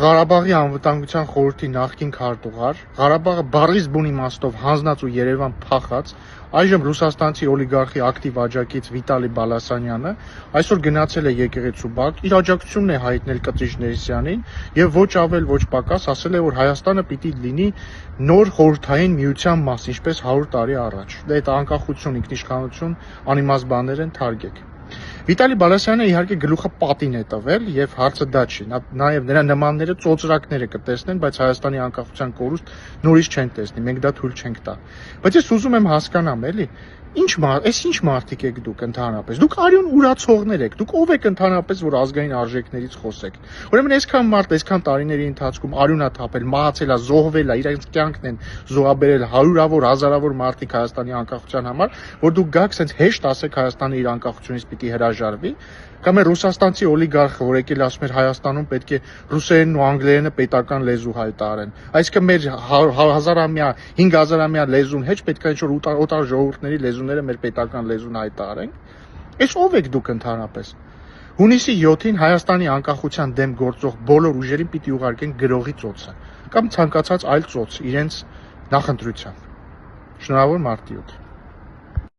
Ղարաբաղի անվտանգության խորհրդի նախկին քարտուղար, Ղարաբաղը բառից բուն իմաստով հանձնած ու Երևան փախած, այժմ ռուսաստանցի օլիգարխի ակտիվ աջակից Վիտալի Բալասանյանը այսօր գնացել է եկեղեցու բակ, իր աջակցությունն է հայտնել Կտրիչ Ներսյանին եւ ոչ ավել ոչ պակաս ասել է, որ Հայաստանը պիտի լինի նոր խորհրդային միության մաս, ինչպես 100 տարի առաջ։ Դա այդ անկախություն, ինքնիշխանություն, անիմաստ բաներ են թարգեք։ Վիտալի Բալասյանը իհարկե գլուխը պատին է տվել եւ հարցը դա չի։ Նաեւ նրա նմանները ծոծրակները կտեսնեն, բայց Հայաստանի անկախության կորուստ նորից չեն տեսնի։ Մենք դա թույլ չենք տա։ Բայց ես ուզում եմ հասկանամ, էլի, ինչ մարդիկ եք դուք ընդհանրապես։ Դուք արյուն ուրացողներ եք։ Դուք ով եք ընդհանրապես, որ ազգային արժեքներից խոսեք։ Ուրեմն այսքան մարդ, այսքան տարիների ընթացքում արյուն է թափել, մահացել է, զոհվել է, իրենց կյանքն են զոհաբերել հարյուրավոր, հազարավոր մարդիկ Հայաստանի անկախության համար, որ դուք գաք սենց հեշտ ասեք Հայաստանը իր անկախությունից պիտի հրաժարվի, կամ է ռուսաստանցի օլիգարխը, որ եկել ասում էր Հայաստանում պետք է ռուսերենն ու անգլերենը պետական լեզու հայտարարեն։ Այսինքն մեր 5000-ամյա լեզուն հեչ պետք է ինչ-որ օտար ժողովուրդների լեզուները մեր պետական լեզուն հայտարարենք։ Այս ով եք դուք ընդհանրապես։ Հունիսի 7-ին Հայաստանի անկախության դեմ գործող բոլոր ուժերին պիտի ուղարկեն գրողի ծոցը կամ ցանկացած այլ ծոց իրենց նախընտրությամբ։ Շնորհավոր մարտի 7։